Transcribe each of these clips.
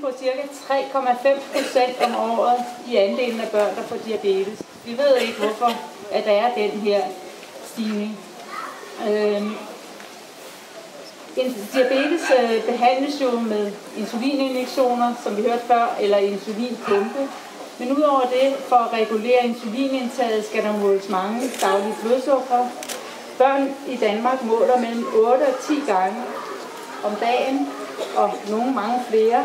på ca. 3,5% om året i andelen af børn, der får diabetes. Vi ved ikke, hvorfor at der er den her stigning. Diabetes behandles jo med insulininjektioner, som vi hørte før, eller insulinpumpe. Men udover det, for at regulere insulinindtaget, skal der måles mange daglige blodsukker. Børn i Danmark måler mellem 8 og 10 gange om dagen, og nogle mange flere.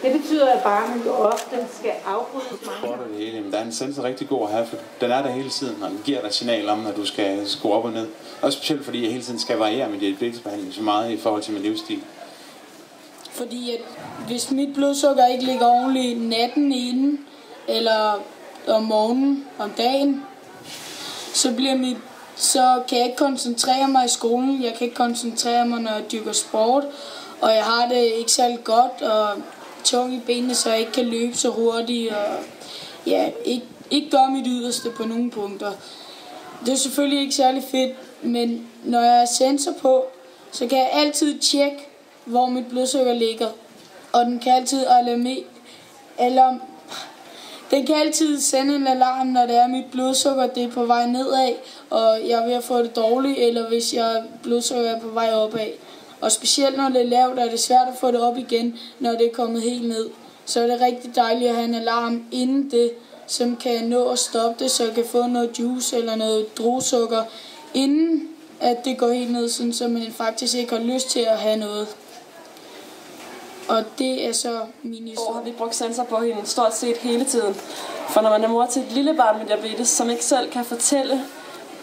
Det betyder, at barnet ofte skal afbrydes mange gange. Der er en sensor rigtig god at have, for den er der hele tiden, og den giver dig signal om, at du skal skrue op og ned. Også specielt fordi jeg hele tiden skal variere min diabetesbehandling så meget i forhold til min livsstil. Fordi at hvis mit blodsukker ikke ligger ordentligt natten inden, eller om morgenen, om dagen, så kan jeg ikke koncentrere mig i skolen, jeg kan ikke koncentrere mig, når jeg dyrker sport, og jeg har det ikke særlig godt og tung i benene, så jeg ikke kan løbe så hurtigt, og ja, ikke gøre mit yderste på nogle punkter. Det er selvfølgelig ikke særlig fedt, men når jeg har sensor på, så kan jeg altid tjekke, hvor mit blodsukker ligger, og den kan altid den kan altid sende en alarm, når det er mit blodsukker, det er på vej nedad, og jeg er ved at få det dårligt, eller hvis blodsukker er på vej opad. Og specielt når det er lavt, er det svært at få det op igen, når det er kommet helt ned. Så er det rigtig dejligt at have en alarm inden det, som kan nå at stoppe det, så jeg kan få noget juice eller noget druesukker, inden at det går helt ned, sådan, så man faktisk ikke har lyst til at have noget. Og det er så min historie. Har vi brugt sensor på hende stort set hele tiden. For når man er mor til et lille barn med diabetes, som ikke selv kan fortælle,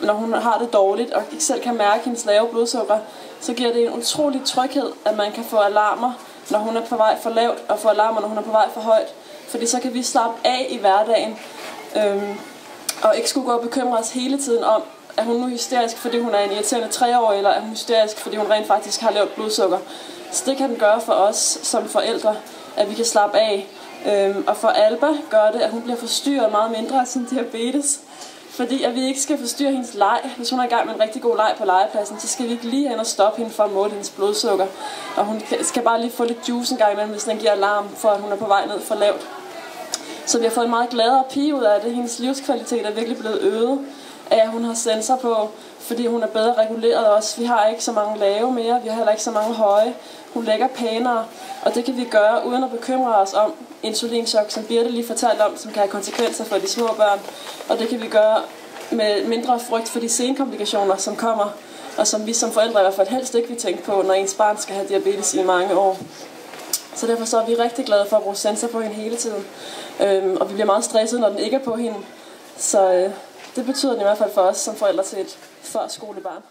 når hun har det dårligt, og ikke selv kan mærke hendes lave blodsukker, så giver det en utrolig tryghed, at man kan få alarmer, når hun er på vej for lavt, og få alarmer, når hun er på vej for højt. Fordi så kan vi slappe af i hverdagen, og ikke skulle gå og bekymre os hele tiden om, er hun nu hysterisk, fordi hun er en irriterende 3-årig, eller er hun hysterisk, fordi hun rent faktisk har lavt blodsukker. Så det kan den gøre for os som forældre, at vi kan slappe af. Og for Alba gør det, at hun bliver forstyrret meget mindre af sin diabetes. Fordi at vi ikke skal forstyrre hendes leg. Hvis hun er i gang med en rigtig god leg på legepladsen, så skal vi ikke lige hen og stoppe hende for at måle hendes blodsukker. Og hun skal bare lige få lidt juice en gang imellem, hvis den giver alarm for, at hun er på vej ned for lavt. Så vi har fået en meget gladere pige ud af det. Hendes livskvalitet er virkelig blevet øget af, at hun har sensor på, fordi hun er bedre reguleret også. Vi har ikke så mange lave mere, vi har heller ikke så mange høje. Hun lægger pænere, og det kan vi gøre uden at bekymre os om insulinchok, som Birte lige fortalte om, som kan have konsekvenser for de små børn. Og det kan vi gøre med mindre frygt for de senkomplikationer, som kommer, og som vi som forældre i hvert fald helst ikke vil tænke på, når ens barn skal have diabetes i mange år. Så derfor så er vi rigtig glade for at bruge sensor på hende hele tiden. Og vi bliver meget stresset, når den ikke er på hende. Så det betyder den i hvert fald for os som forældre til et førskolebarn.